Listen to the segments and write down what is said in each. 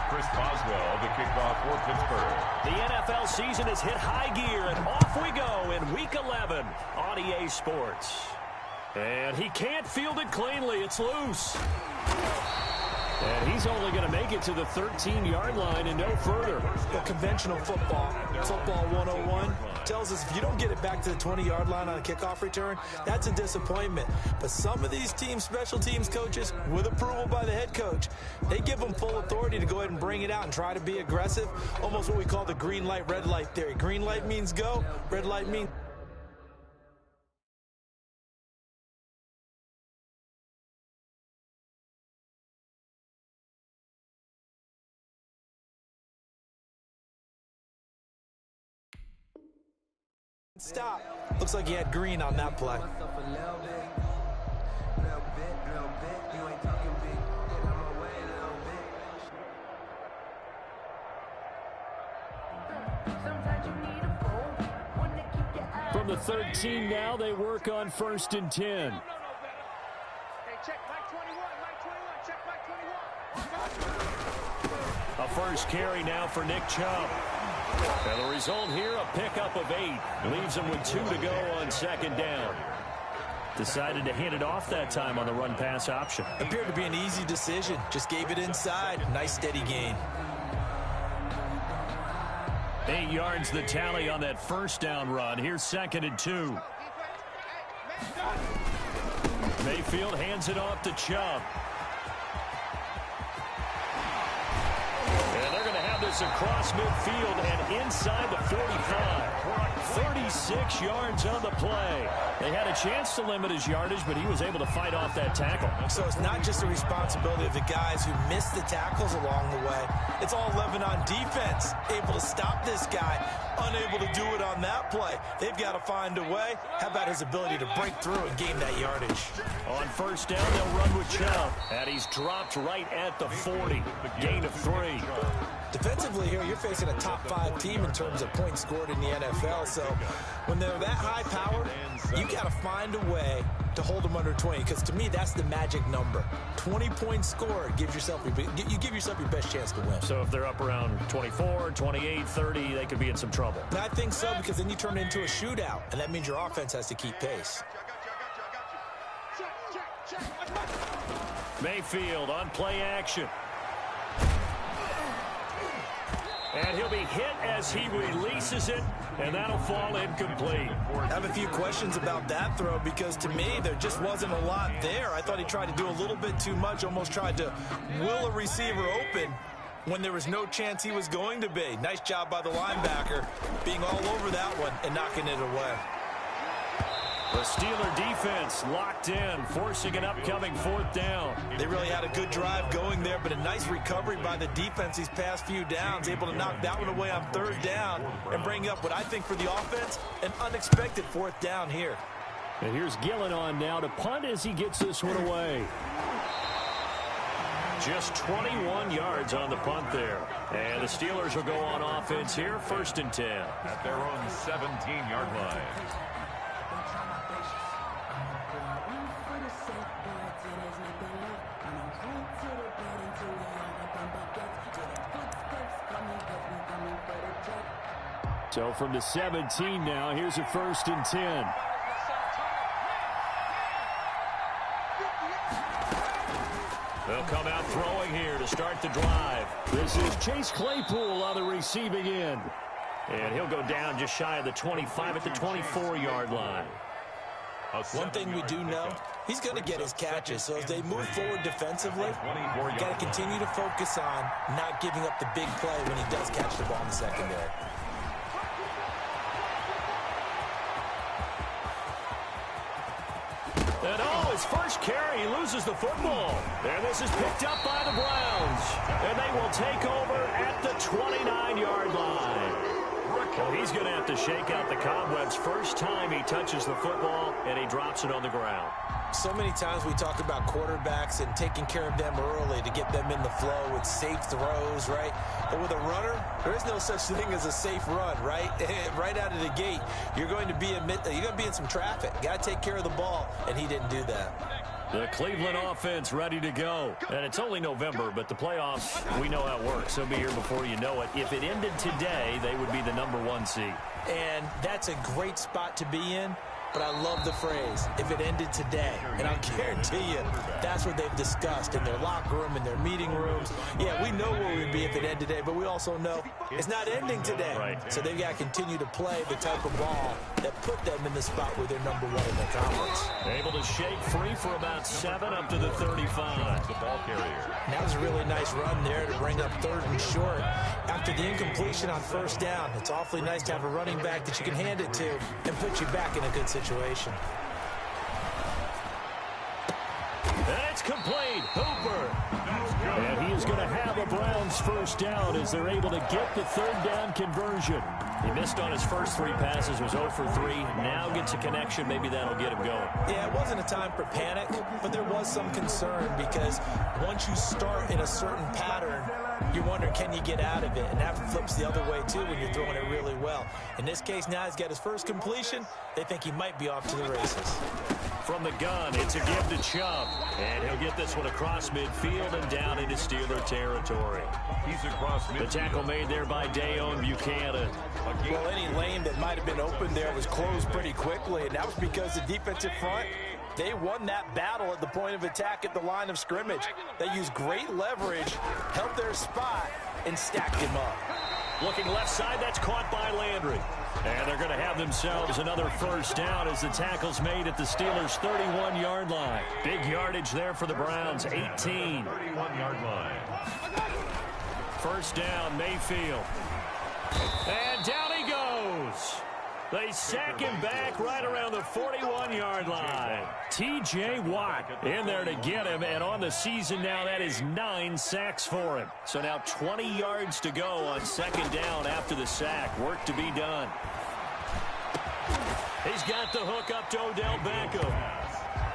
Chris Boswell, the kickoff for Pittsburgh. The NFL season has hit high gear, and off we go in Week 11 on EA Sports. And he can't field it cleanly. It's loose. And he's only going to make it to the 13-yard line and no further. Well, conventional football 101, tells us if you don't get it back to the 20-yard line on a kickoff return, that's a disappointment. But some of these teams, special teams coaches, with approval by the head coach, they give them full authority to go ahead and bring it out and try to be aggressive, almost what we call the green light, red light theory. Green light means go, red light means... Stop. Looks like he had green on that play. From the 13 now, they work on 1st and 10. A first carry now for Nick Chubb. And the result here, a pickup of 8. Leaves him with 2 to go on 2nd down. Decided to hand it off that time on the run-pass option. Appeared to be an easy decision. Just gave it inside. Nice steady gain. 8 yards the tally on that first down run. Here's 2nd and 2. Mayfield hands it off to Chubb. And they're going to have this across midfield and inside the 45. 36 yards on the play. They had a chance to limit his yardage, but he was able to fight off that tackle. So it's not just the responsibility of the guys who missed the tackles along the way. It's all 11 on defense, able to stop this guy, unable to do it on that play. They've got to find a way. How about his ability to break through and gain that yardage? On 1st down, they'll run with Chubb. And he's dropped right at the 40. Gain of 3. Defensively here, you're facing a top 5 team in terms of points scored in the NFL. So when they're that high-powered, you got to find a way to hold them under 20. Because to me, that's the magic number. 20 points scored gives yourself you give yourself your best chance to win. So if they're up around 24, 28, 30, they could be in some trouble. And I think so, because then you turn it into a shootout, and that means your offense has to keep pace. Mayfield on play action. And he'll be hit as he releases it, and that'll fall incomplete. I have a few questions about that throw because, to me, there just wasn't a lot there. I thought he tried to do a little bit too much, almost tried to will a receiver open when there was no chance he was going to be. Nice job by the linebacker being all over that one and knocking it away. The Steeler defense locked in, forcing an upcoming 4th down. They really had a good drive going there, but a nice recovery by the defense these past few downs, able to knock that one away on 3rd down and bring up what I think for the offense, an unexpected 4th down here. And here's Gillen on now to punt as he gets this one away. Just 21 yards on the punt there. And the Steelers will go on offense here, 1st and 10. At their own 17-yard line. So from the 17 now, here's a 1st and 10. They'll come out throwing here to start the drive. This is Chase Claypool on the receiving end. And he'll go down just shy of the 25 at the 24-yard line. One thing we do know, he's going to get his catches. So as they move forward defensively, you got to continue to focus on not giving up the big play when he does catch the ball in the secondary. And his first carry, he loses the football. And this is picked up by the Browns. And they will take over at the 29-yard line. Well, he's going to have to shake out the cobwebs first time he touches the football, and he drops it on the ground. So many times we talk about quarterbacks and taking care of them early to get them in the flow with safe throws, right? But with a runner, there is no such thing as a safe run, right? Right out of the gate, you're going to be in some traffic. Got to take care of the ball, and he didn't do that. The Cleveland offense ready to go. And it's only November, but the playoffs, we know how it works. They'll be here before you know it. If it ended today, they would be the #1 seed. And that's a great spot to be in. But I love the phrase, if it ended today. And I'll guarantee you, that's what they've discussed in their locker room, in their meeting rooms. Yeah, we know where we'd be if it ended today, but we also know it's not ending today. Right. So they've got to continue to play the type of ball that put them in the spot where they're #1 in the conference. Able to shake free for about 7 up to the 35. The ball carrier. And that was a really nice run there to bring up 3rd and short. After the incompletion on 1st down, it's awfully nice to have a running back that you can hand it to and put you back in a good situation. And it's complete. Hooper. And he is going to have a Browns 1st down as they're able to get the 3rd down conversion. He missed on his first 3 passes, was 0 for 3. Now gets a connection. Maybe that'll get him going. Yeah, it wasn't a time for panic, but there was some concern because once you start in a certain pattern, you wonder, can you get out of it? And that flips the other way, too, when you're throwing it really well. In this case, now he's got his first completion. They think he might be off to the races. From the gun, it's a give to Chubb. And he'll get this one across midfield and down into Steeler territory. He's across midfield. The tackle made there by Dayon Buchanan. Well, any lane that might have been open there was closed pretty quickly, and that was because the defensive front, they won that battle at the point of attack at the line of scrimmage. They used great leverage, held their spot, and stacked him up. Looking left side, that's caught by Landry. And they're going to have themselves another 1st down as the tackle's made at the Steelers' 31-yard line. Big yardage there for the Browns, 18. 31-yard line. 1st down, Mayfield. And down he goes. They sack him back right around the 41-yard line. T.J. Watt in there to get him, and on the season now, that is 9 sacks for him. So now 20 yards to go on 2nd down after the sack. Work to be done. He's got the hook up to Odell Beckham.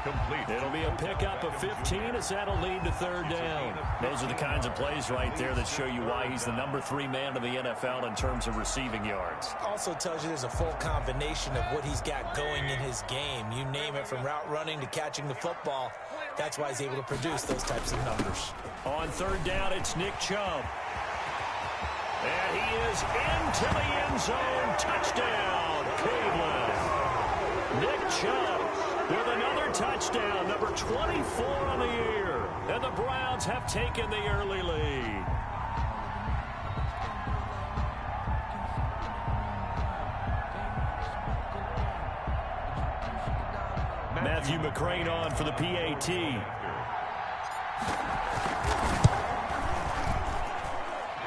Complete. It'll be a pickup of 15 as that'll lead to 3rd down. Those are the kinds of plays right there that show you why he's the #3 man in the NFL in terms of receiving yards. Also tells you there's a full combination of what he's got going in his game. You name it, from route running to catching the football. That's why he's able to produce those types of numbers. On 3rd down, it's Nick Chubb. And he is into the end zone. Touchdown, Cleveland. Nick Chubb with another touchdown, number 24 on the year. And the Browns have taken the early lead. Matthew McCrane on for the PAT.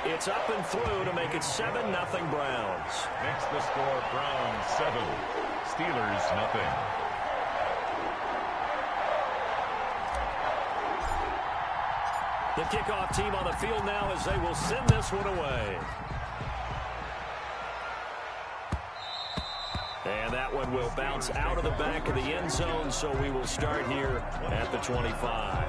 It's up and through to make it 7-0 Browns. Next the score, Browns 7, Steelers 0. The kickoff team on the field now as they will send this one away. And that one will bounce out of the back of the end zone, so we will start here at the 25.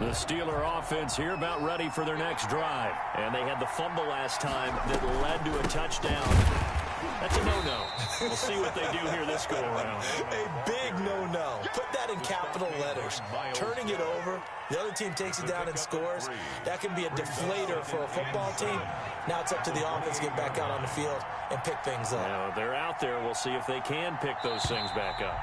The Steeler offense here about ready for their next drive. And they had the fumble last time that led to a touchdown. That's a no-no. We'll see what they do here this go-around. A big no-no. Put that in capital letters. Turning it over, the other team takes it down and scores. That can be a deflator for a football team. Now it's up to the offense to get back out on the field and pick things up. Now, they're out there. We'll see if they can pick those things back up.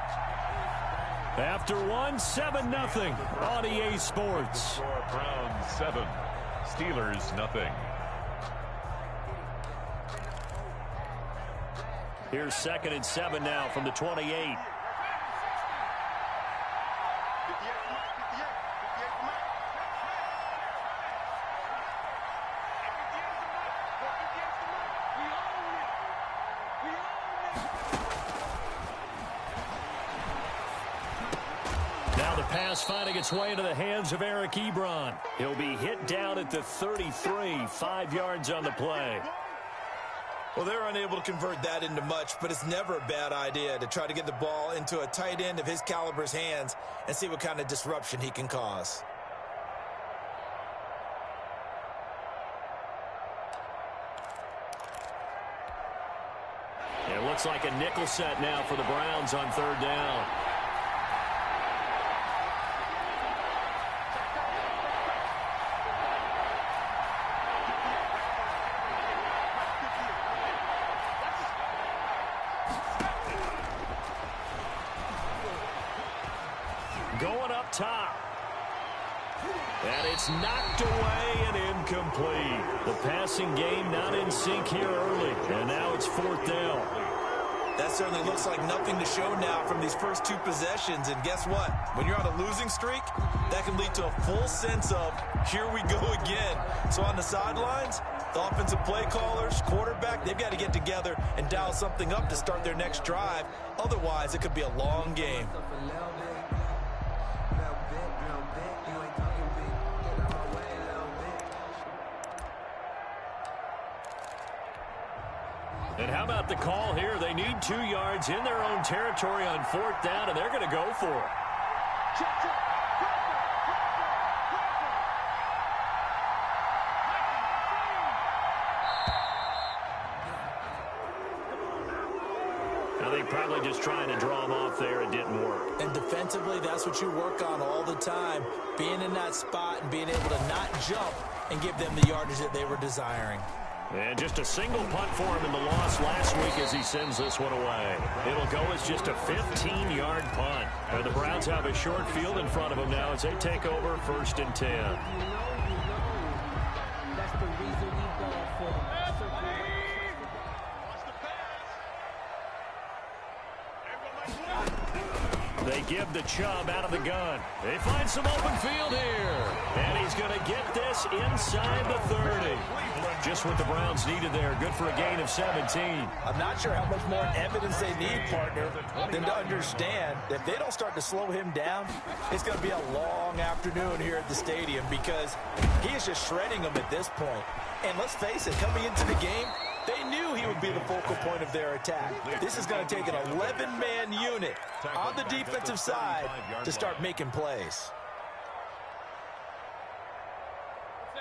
After one, 7-0 on EA Sports. Score, Browns 7, Steelers 0. Here's 2nd and 7 now from the 28. Now the pass finding its way into the hands of Eric Ebron. He'll be hit down at the 33, 5 yards on the play. Well, they're unable to convert that into much, but it's never a bad idea to try to get the ball into a tight end of his caliber's hands and see what kind of disruption he can cause. It looks like a nickel set now for the Browns on third down. Going up top. And it's knocked away and incomplete. The passing game not in sync here early. And now it's fourth down. That certainly looks like nothing to show now from these first two possessions. And guess what? When you're on a losing streak, that can lead to a full sense of, here we go again. So on the sidelines, the offensive play callers, quarterback, they've got to get together and dial something up to start their next drive. Otherwise, it could be a long game. And how about the call here? They need 2 yards in their own territory on fourth down, and they're going to go for it. I think probably just trying to draw them off there. It didn't work. And defensively, that's what you work on all the time. Being in that spot and being able to not jump and give them the yardage that they were desiring. And just a single punt for him in the loss last week as he sends this one away. It'll go as just a 15-yard punt. And the Browns have a short field in front of them now as they take over 1st and 10. They give the Chubb out of the gun. They find some open field here. And he's going to get this inside the 30. Just what the Browns needed there. Good for a gain of 17. I'm not sure how much more evidence they need, partner, than to understand that if they don't start to slow him down, it's going to be a long afternoon here at the stadium because he is just shredding them at this point. And let's face it, coming into the game, they knew he would be the focal point of their attack. This is going to take an 11-man unit on the defensive side to start making plays.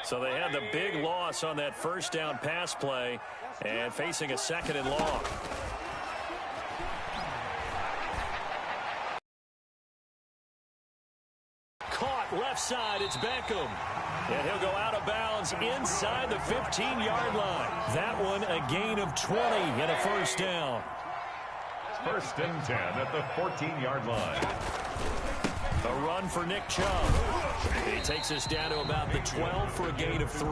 So they had the big loss on that first down pass play and facing a 2nd and long. Caught left side, it's Beckham. And he'll go out of bounds inside the 15-yard line. That one a gain of 20 and a first down. 1st and 10 at the 14-yard line. A run for Nick Chubb. He takes us down to about the 12 for a gain of 3.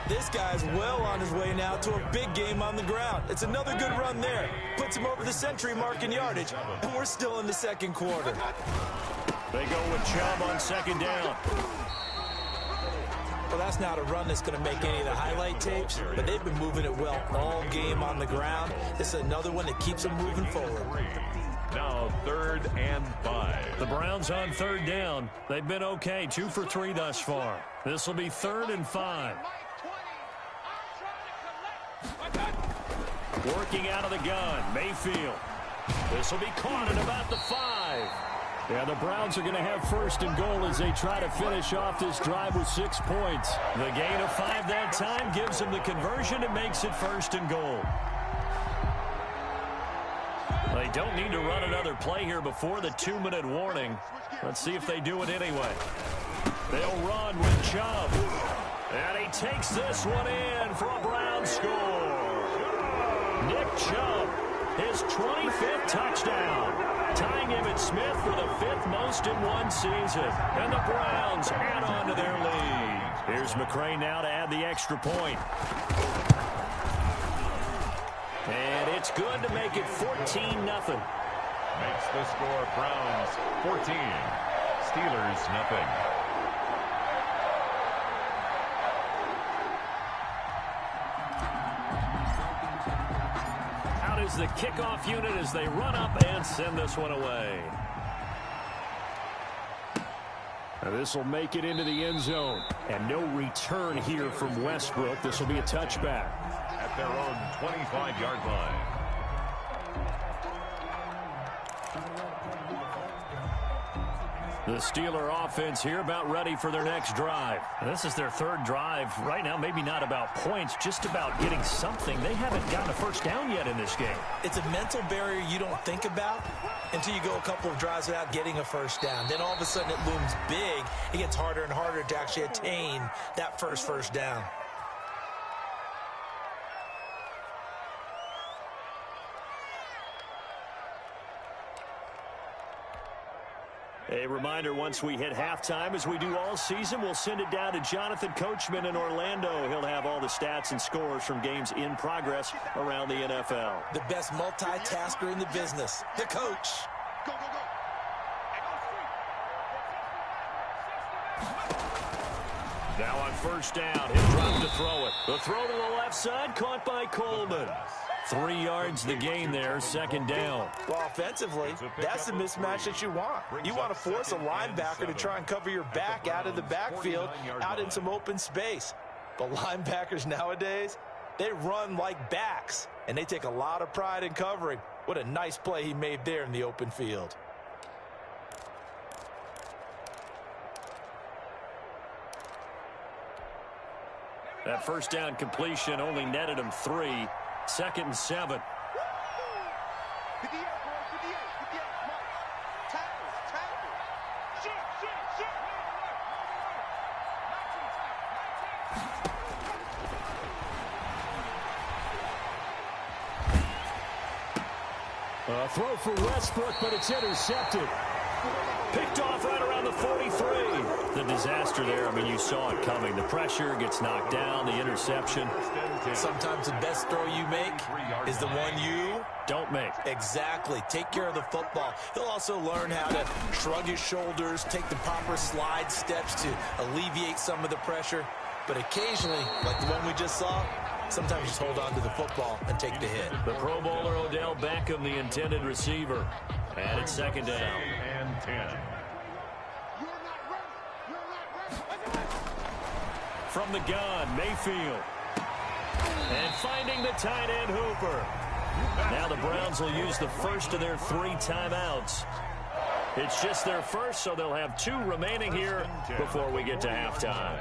This guy's well on his way now to a big game on the ground. It's another good run there. Puts him over the century mark in yardage, and we're still in the 2nd quarter. They go with Chubb on 2nd down. Well, that's not a run that's going to make any of the highlight tapes, but they've been moving it well all game on the ground. This is another one that keeps them moving forward. Now 3rd and 5. The Browns on 3rd down. They've been okay, 2 for 3 thus far. This will be 3rd and 5. Working out of the gun, Mayfield. This will be caught at about the 5. Yeah, the Browns are going to have 1st and goal as they try to finish off this drive with 6 points. The gain of 5 that time gives them the conversion and makes it 1st and goal. They don't need to run another play here before the 2-minute warning. Let's see if they do it anyway. They'll run with Chubb. And he takes this one in for a Browns score. Nick Chubb, his 25th touchdown, tying him at Smith for the 5th most in one season. And the Browns add on to their lead. Here's McCray now to add the extra point. And it's good to make it 14-0. Makes the score Browns 14, Steelers nothing. Out is the kickoff unit as they run up and send this one away. Now this will make it into the end zone. And no return here from Westbrook. This will be a touchback. At their own 25-yard line. The Steeler offense here about ready for their next drive. This is their third drive. Right now, maybe not about points, just about getting something. They haven't gotten a first down yet in this game. It's a mental barrier you don't think about until you go a couple of drives without getting a first down. Then all of a sudden it looms big. It gets harder and harder to actually attain that first down. A reminder, once we hit halftime, as we do all season, we'll send it down to Jonathan Coachman in Orlando. He'll have all the stats and scores from games in progress around the NFL. The best multitasker in the business, the coach. Go, go, go. Now on first down, he'll drop to throw it. The throw to the left side, caught by Coleman. 3 yards the gain there, second down. Well, offensively, that's the mismatch that you want. You want to force a linebacker to try and cover your back out of the backfield, out in some open space. But linebackers nowadays, they run like backs, and they take a lot of pride in covering. What a nice play he made there in the open field. That first down completion only netted him 3. 2nd and 7. Throw for Westbrook, but it's intercepted. Picked off right around the 43. The disaster there, I mean, you saw it coming. The pressure gets knocked down, the interception. Sometimes the best throw you make is the one you don't make. Exactly. Take care of the football. He'll also learn how to shrug his shoulders, take the proper slide steps to alleviate some of the pressure. But occasionally, like the one we just saw, sometimes just hold on to the football and take the hit. The Pro Bowler Odell Beckham, the intended receiver. And it's second down. And 10. From the gun, Mayfield. And finding the tight end, Hooper. Now the Browns will use the first of their 3 timeouts. It's just their first, so they'll have 2 remaining here before we get to halftime.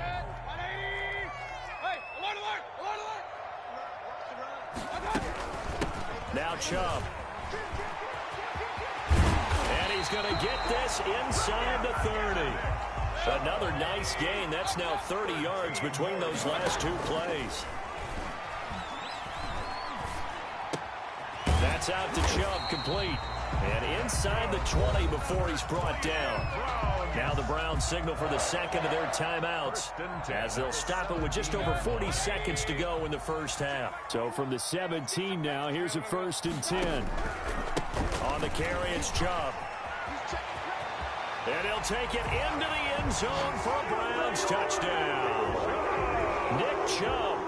Now Chubb. And he's going to get this inside the 30. Another nice gain. That's now 30 yards between those last 2 plays. That's out to Chubb, complete. And inside the 20 before he's brought down. Now the Browns signal for the second of their timeouts as they'll stop it with just over 40 seconds to go in the first half. So from the 17 now, here's a 1st and 10. On the carry, it's Chubb. And he'll take it into the end zone for a Browns touchdown. Nick Chubb,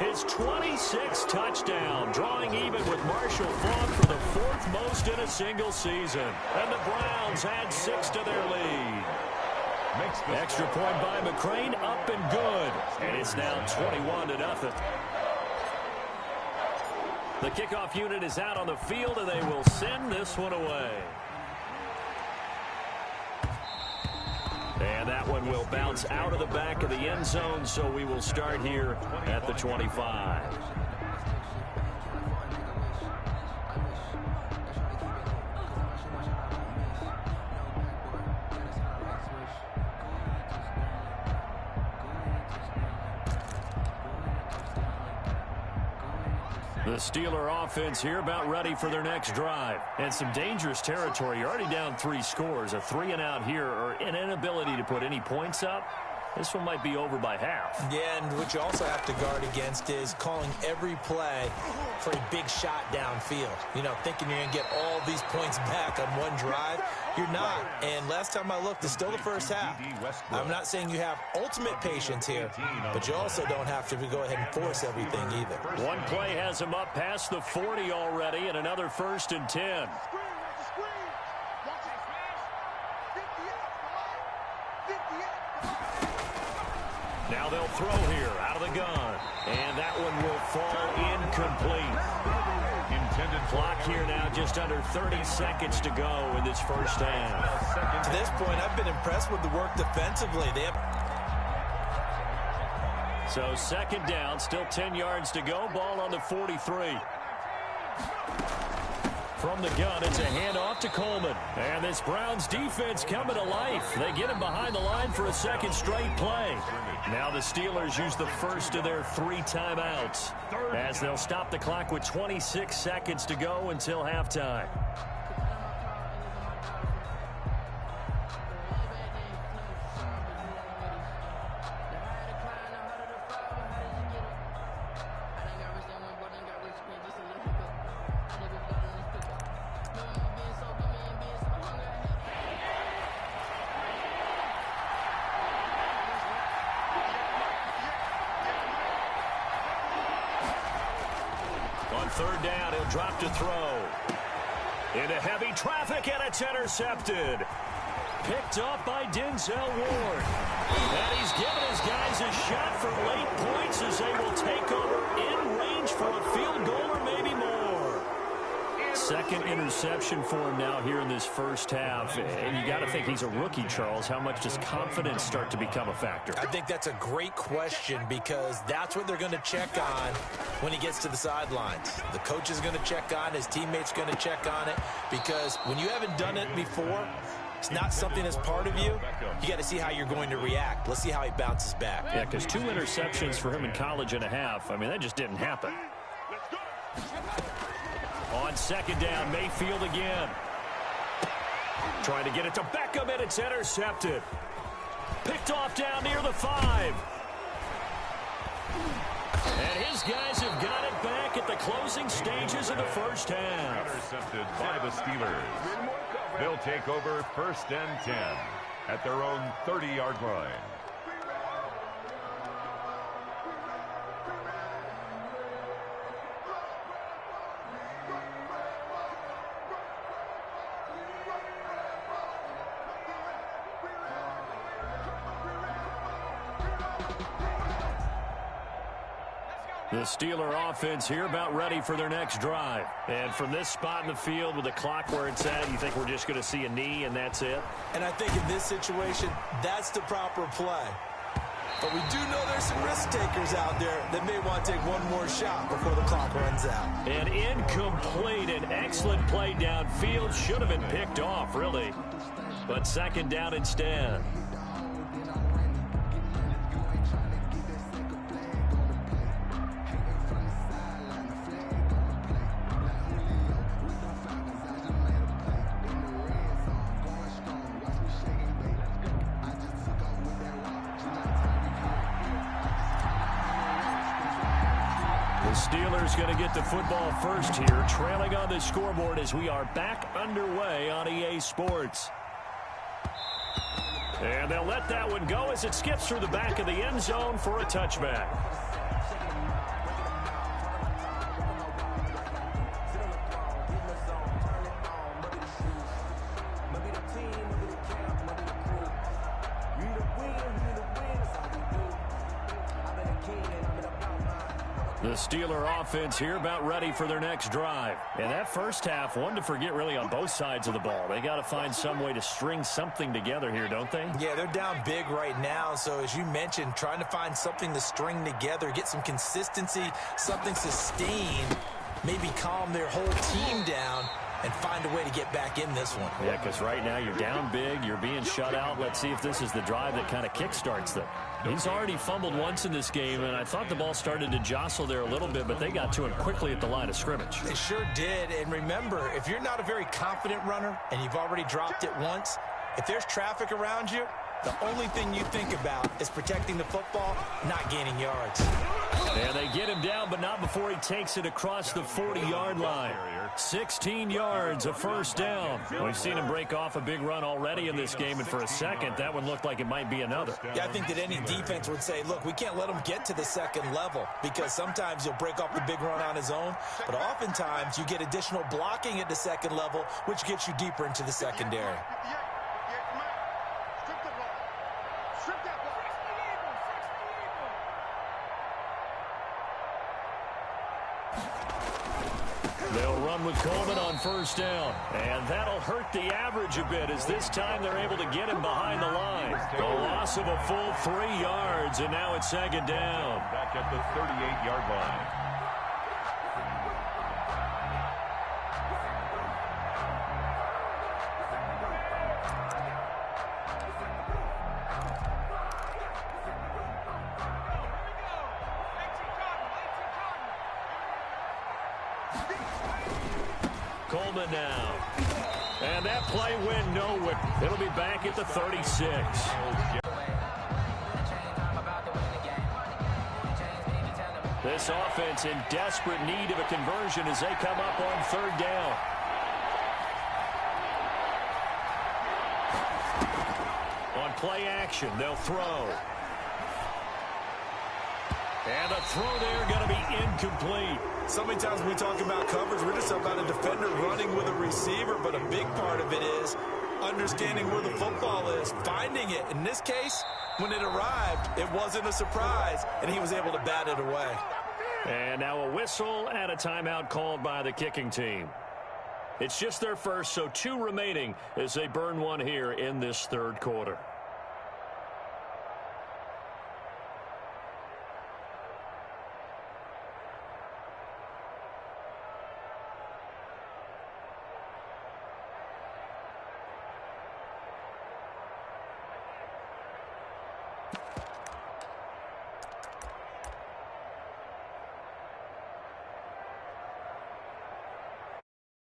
his 26th touchdown, drawing even with Marshall Faulk for the 4th most in a single season. And the Browns add 6 to their lead. Extra point by McCrane, up and good. And it's now 21-0. The kickoff unit is out on the field, and they will send this one away. And that one will bounce out of the back of the end zone, so we will start here at the 25. The Steeler offense here about ready for their next drive. And some dangerous territory. You're already down 3 scores. A 3 and out here, or an inability to put any points up. This one might be over by half. Yeah, and what you also have to guard against is calling every play for a big shot downfield. You know, thinking you're going to get all these points back on one drive. You're not. And last time I looked, it's still the first half. I'm not saying you have ultimate patience here, but you also don't have to go ahead and force everything either. One play has him up past the 40 already, and another 1st and 10. Now they'll throw here out of the gun. And that one will fall incomplete. Intended clock here now, just under 30 seconds to go in this first half. To this point, I've been impressed with the work defensively. So second down, still 10 yards to go. Ball on the 43. From the gun, it's a handoff to Coleman. And this Browns defense coming to life. They get him behind the line for a second straight play. Now the Steelers use the first of their 3 timeouts as they'll stop the clock with 26 seconds to go until halftime. Third down, he'll drop to throw. Into heavy traffic, and it's intercepted. Picked up by Denzel Ward. And he's given his guys a shot for late points as they will take over in range for a field goal or maybe more. Second interception for him now here in this first half. And you got to think he's a rookie, Charles. How much does confidence start to become a factor? I think that's a great question because that's what they're going to check on when he gets to the sidelines. The coach is going to check on, his teammates going to check on it, because when you haven't done it before, it's not something that's part of you. You got to see how you're going to react. Let's see how he bounces back. Yeah, because 2 interceptions for him in college and a half, I mean, that just didn't happen. On second down, Mayfield again. Trying to get it to Beckham, and it's intercepted. Picked off down near the 5. And his guys have got it back at the closing stages of the first half. Intercepted by the Steelers. They'll take over first and 10 at their own 30-yard line. The Steeler offense here about ready for their next drive. And from this spot in the field with the clock where it's at, you think we're just going to see a knee and that's it? And I think in this situation, that's the proper play. But we do know there's some risk takers out there that may want to take one more shot before the clock runs out. An incomplete and excellent play downfield. Should have been picked off, really. But second down instead. Steelers going to get the football first here, trailing on the scoreboard as we are back underway on EA Sports. And they'll let that one go as it skips through the back of the end zone for a touchback. The Steeler offense here about ready for their next drive. And that first half, one to forget really on both sides of the ball. They got to find some way to string something together here, don't they? Yeah, they're down big right now. So as you mentioned, trying to find something to string together, get some consistency, something sustained, maybe calm their whole team down and find a way to get back in this one. Yeah, because right now you're down big, you're being shut out. Let's see if this is the drive that kind of kickstarts them. He's already fumbled once in this game, and I thought the ball started to jostle there a little bit, but they got to him quickly at the line of scrimmage. They sure did, and remember, if you're not a very confident runner and you've already dropped it once, if there's traffic around you, the only thing you think about is protecting the football, not gaining yards. And they get him down, but not before he takes it across the 40-yard line. 16 yards, a first down. We've seen him break off a big run already in this game, and for a second, that one looked like it might be another. Yeah, I think that any defense would say, look, we can't let him get to the second level because sometimes he'll break off the big run on his own, but oftentimes you get additional blocking at the second level, which gets you deeper into the secondary. run with Coleman on first down. And that'll hurt the average a bit as this time they're able to get him behind the line. The loss of a full 3 yards, and now it's second down. Back at the 38-yard line. Coleman now. And that play went nowhere. It'll be back at the 36. This offense in desperate need of a conversion as they come up on third down. On play action, they'll throw. And a throw there going to be incomplete. So many times when we talk about coverage, we're just about a defender running with a receiver, but a big part of it is understanding where the football is, finding it. In this case, when it arrived, it wasn't a surprise, and he was able to bat it away. And now a whistle and a timeout called by the kicking team. It's just their first, so 2 remaining as they burn one here in this third quarter.